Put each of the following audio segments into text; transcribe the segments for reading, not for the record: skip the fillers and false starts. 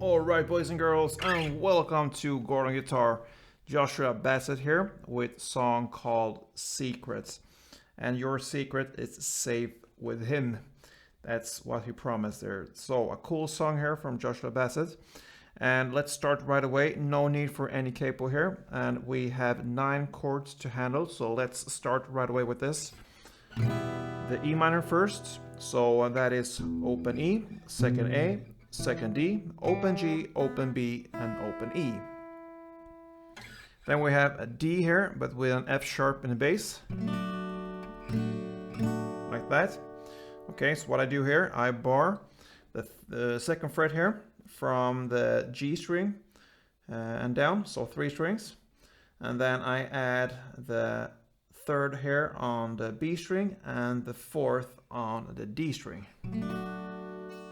Alright, boys and girls, and welcome to Gordon Guitar. Joshua Bassett here with a song called Secrets. And your secret is safe with him. That's what he promised there. So, a cool song here from Joshua Bassett. And let's start right away. No need for any capo here. And we have 9 chords to handle. So let's start right away with this. The E minor first. So that is open E, second A, second D, open G, open B, and open E. Then we have a D here, but with an F sharp in the bass. Like that. Okay, so what I do here, I bar the second fret here from the G string and down, so 3 strings. And then I add the third here on the B string and the fourth on the D string.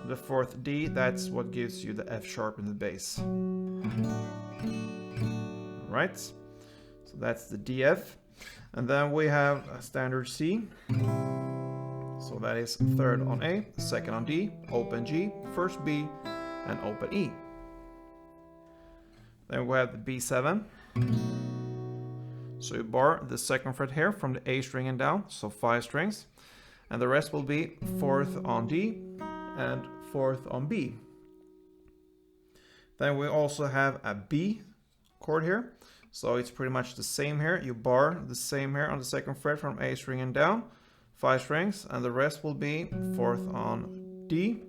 The fourth D, that's what gives you the F sharp in the bass. Right, so that's the D F. And then we have a standard C. So that is third on A, second on D, open G, first B, and open E. Then we have the B7. So you bar the second fret here from the A string and down, so 5 strings. And the rest will be fourth on D and fourth on B. Then we also have a B chord here. So it's pretty much the same here. You bar the same here on the second fret from A string and down, 5 strings, and the rest will be fourth on D,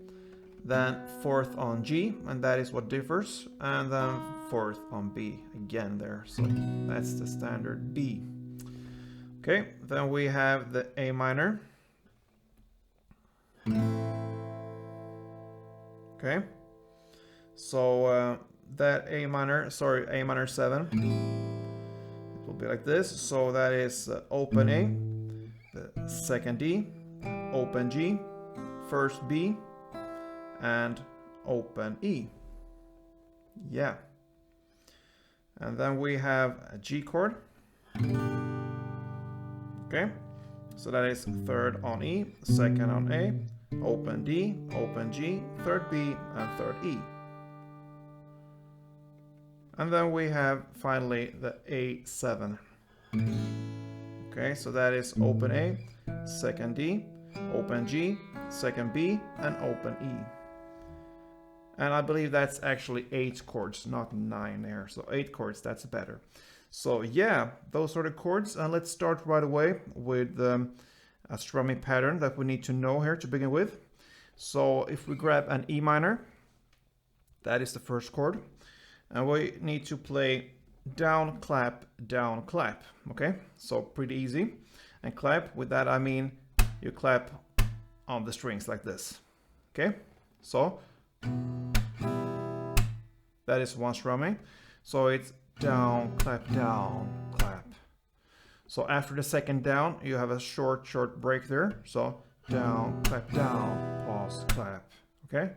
then fourth on G, and that is what differs, and then fourth on B again there. So that's the standard B. Okay, then we have the A minor. Okay, so that A minor 7, it will be like this. So that is open A, the second D, open G, first B, and open E. Yeah. And then we have a G chord. Okay, so that is third on E, second on A, open D, open G, third B, and third E. And then we have finally the A7. Okay, so that is open A, second D, open G, second B, and open E. And I believe that's actually 8 chords, not 9 there. So 8 chords, that's better. So yeah, those are the chords. And let's start right away with a strumming pattern that we need to know here to begin with. So if we grab an E minor, that is the first chord. And we need to play down, clap, okay? So pretty easy. And clap, with that I mean you clap on the strings like this, okay? So that is one strumming. So it's down, clap, down, clap. So after the second down, you have a short break there. So down, clap, down, pause, clap, okay?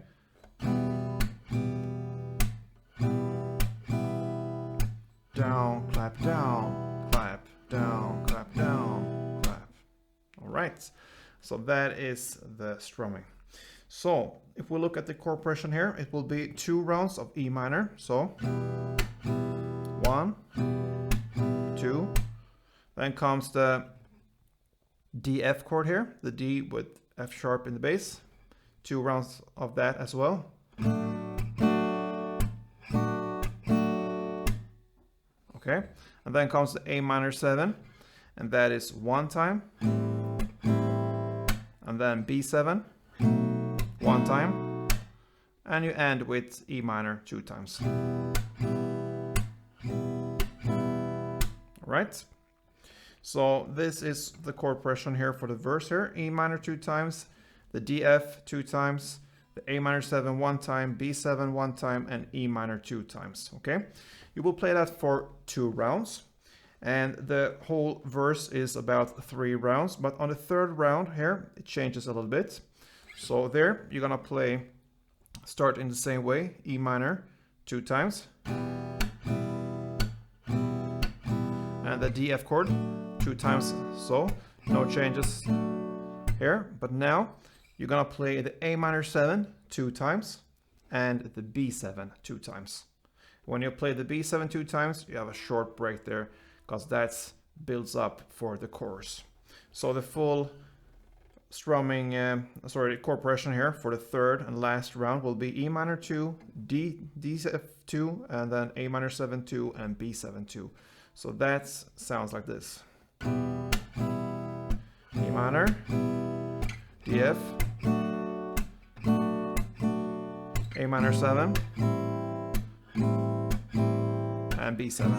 Down, clap, down, clap, down, clap, down, clap. All right, so that is the strumming. So if we look at the chord progression here, it will be 2 rounds of E minor. So 1, 2, then comes the D F chord here, the D with F sharp in the bass. 2 rounds of that as well. Okay, and then comes the A minor 7, and that is 1 time, and then B7, 1 time, and you end with E minor 2 times. Alright, so this is the chord progression here for the verse here. E minor 2 times, the D F 2 times, the A minor 7 1 time, B7 1 time, and E minor 2 times, okay? You will play that for 2 rounds, and the whole verse is about 3 rounds, but on the 3rd round here, it changes a little bit. So there, you're gonna play, start in the same way, E minor 2 times, and the D F chord 2 times, so no changes here. But now you're gonna play the A minor 7 2 times, and the B7 2 times. When you play the B7 2 times, you have a short break there because that builds up for the chorus. So the full strumming, chord progression here for the third and last round will be E minor 2, D7 and then A minor 7 2 and B7 2. So that sounds like this. E minor, DF, A minor 7, and B7.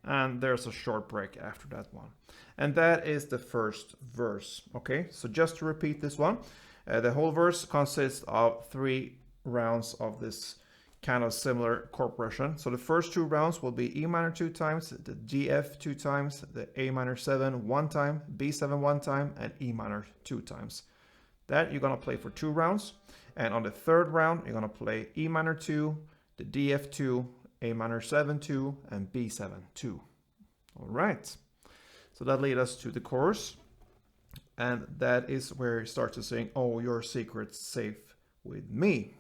And there's a short break after that one. And that is the first verse. Okay, so just to repeat this one, the whole verse consists of 3 rounds of this kind of similar chord progression. So the first 2 rounds will be E minor 2 times, the DF 2 times, the A minor 7 1 time, B7 1 time, and E minor 2 times. That you're gonna play for 2 rounds. And on the third round, you're gonna play E minor 2, the DF 2, A minor 7 2, and B7 2. All right. So that leads us to the chorus. And that is where it starts to sing, "Oh, your secret's safe with me."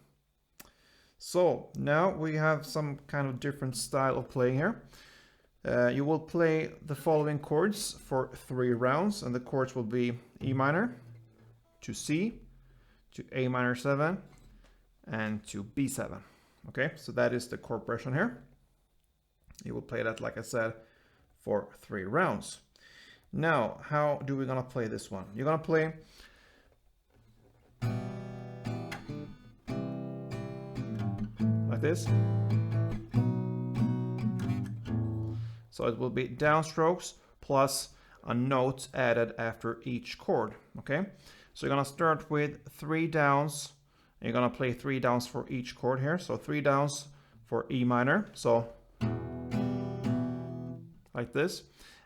So now we have some kind of different style of playing here. You will play the following chords for 3 rounds, and the chords will be E minor to C, to A minor 7, and to B7. Okay, so that is the chord progression here. You will play that, like I said, for 3 rounds. Now, how do we gonna play this one? You're gonna play like this. So it will be downstrokes plus a note added after each chord. Okay, so you're gonna start with 3 downs. And you're gonna play 3 downs for each chord here. So 3 downs for E minor. So like this.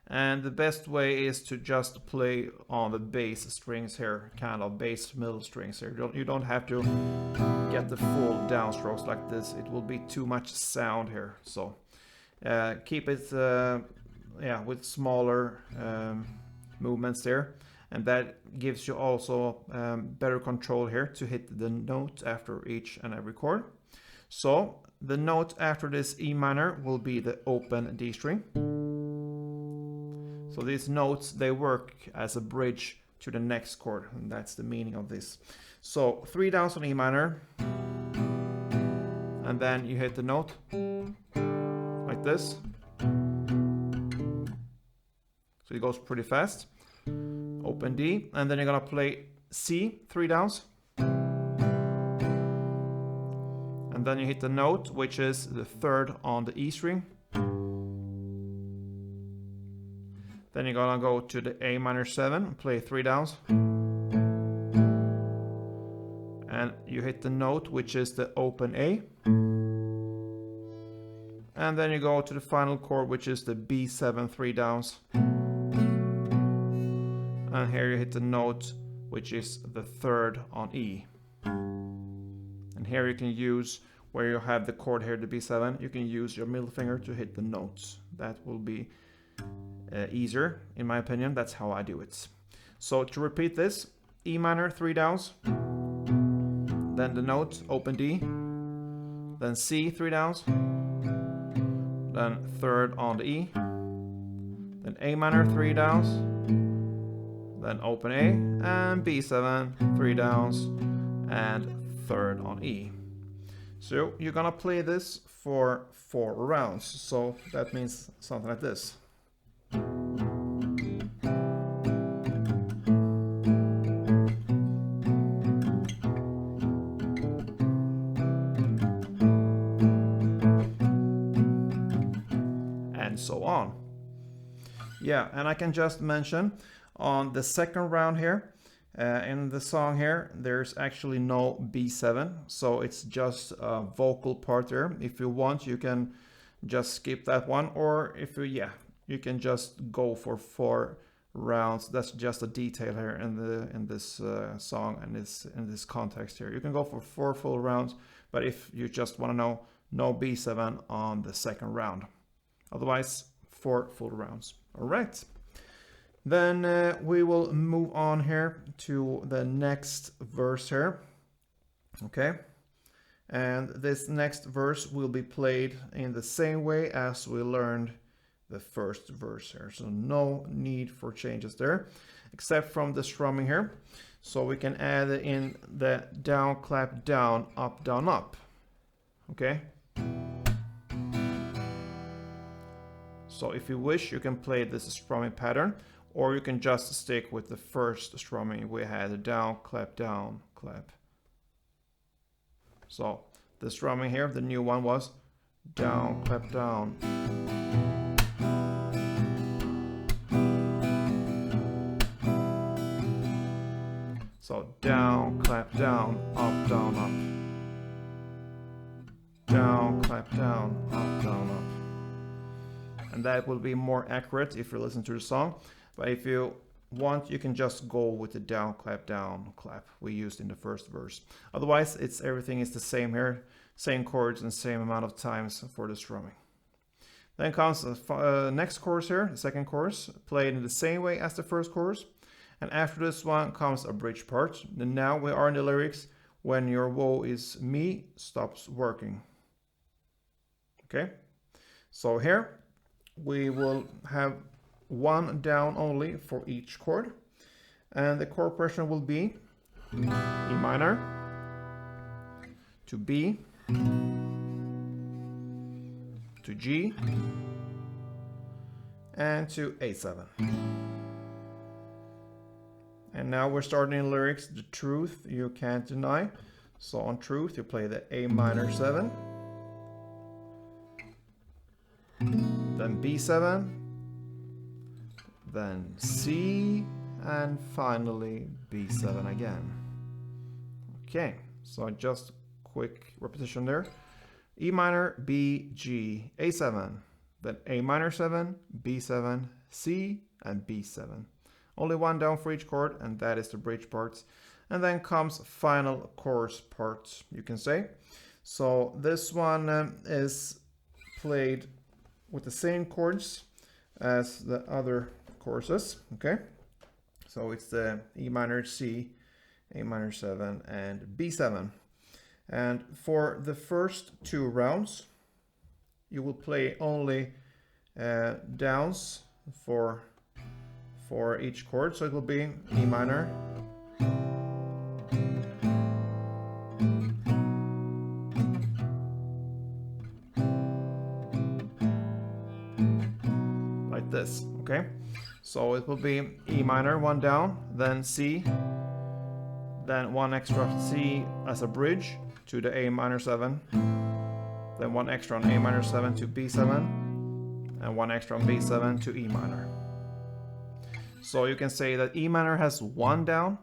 And the best way is to just play on the bass strings here, kind of bass middle strings here. You don't have to get the full downstrokes like this. It will be too much sound here. So keep it with smaller movements there. And that gives you also better control here to hit the note after each and every chord. So the note after this E minor will be the open D string. So these notes, they work as a bridge to the next chord, and that's the meaning of this. So 3 downs on E minor, and then you hit the note like this. So it goes pretty fast. Open D, and then you're gonna play C 3 downs, and then you hit the note, which is the 3rd on the E string. Then you're gonna go to the A minor 7, play 3 downs, and you hit the note, which is the open A. And then you go to the final chord, which is the B7 3 downs. And here you hit the note, which is the 3rd on E. And here you can use, where you have the chord here, the B7, you can use your middle finger to hit the notes. That will be easier, in my opinion. That's how I do it. So to repeat this, E minor 3 downs, then the note, open D, then C 3 downs, then 3rd on the E, then A minor 3 downs, then open A, and B7 3 downs, and 3rd on E. So you're gonna play this for 4 rounds. So that means something like this. And so on. Yeah, and I can just mention on the second round here, in the song here, there's actually no B7, so it's just a vocal part there. If you want, you can just skip that one, or if you can just go for 4 rounds. That's just a detail here in this song and in this context here. You can go for 4 full rounds, but if you just want to know, no B7 on the second round. Otherwise, 4 full rounds. All right. Then we will move on here to the next verse here. Okay. And this next verse will be played in the same way as we learned the first verse here. So no need for changes there, except from the strumming here. So we can add in the down, clap, down, up, down, up. Okay. So if you wish, you can play this strumming pattern, or you can just stick with the first strumming we had, down, clap, clap. So the strumming here, the new one was down, clap, down. So down, clap, down, up, down, up. Down, clap, down, up, down, up. And that will be more accurate if you listen to the song. But if you want, you can just go with the down, clap we used in the first verse. Otherwise, everything is the same here, same chords and same amount of times for the strumming. Then comes the next chorus here, the second chorus, played in the same way as the first chorus. And after this one comes a bridge part. And now we are in the lyrics, when your woe is me stops working. Okay, so here we will have one down only for each chord, and the chord progression will be E minor to B to G and to A7. And now we're starting in lyrics, the truth you can't deny. So on truth you play the A minor 7, then B7, then C, and finally B7 again. Okay, so just quick repetition there. E minor, B, G, A7, then A minor 7, B7, C, and B7. Only one down for each chord, and that is the bridge parts. And then comes final chorus parts, you can say. So this one is played with the same chords as the other choruses, okay? So it's the E minor, C, A minor 7, and B7. And for the first two rounds, you will play only downs for each chord. So it will be E minor, like this, okay? So it will be E minor, one down, then C, then one extra C as a bridge to the A minor 7, then one extra on A minor 7 to B7, and one extra on B7 to E minor. So you can say that E minor has one down,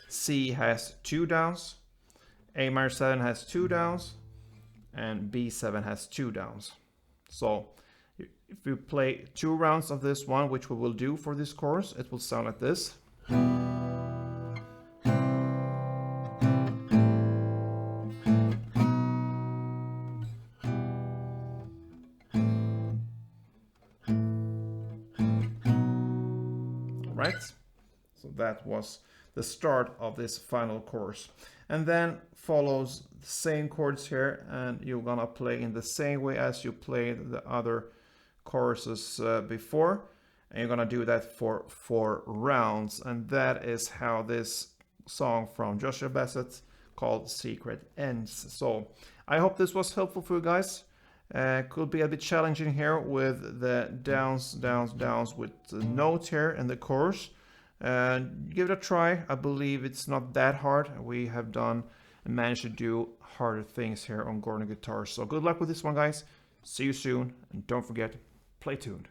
C has two downs, A minor 7 has two downs, and B7 has two downs. So if you play two rounds of this one, which we will do for this chorus, it will sound like this. Right? So that was the start of this final chorus. And then follows the same chords here, and you're gonna play in the same way as you played the other choruses before, and you're gonna do that for 4 rounds. And that is how this song from Joshua Bassett called Secret ends. So I hope this was helpful for you guys. Could be a bit challenging here with the downs with the notes here and the chorus. Give it a try. I believe it's not that hard. We have done and managed to do harder things here on Gordon guitar. So good luck with this one, guys. See you soon, and don't forget, play tuned.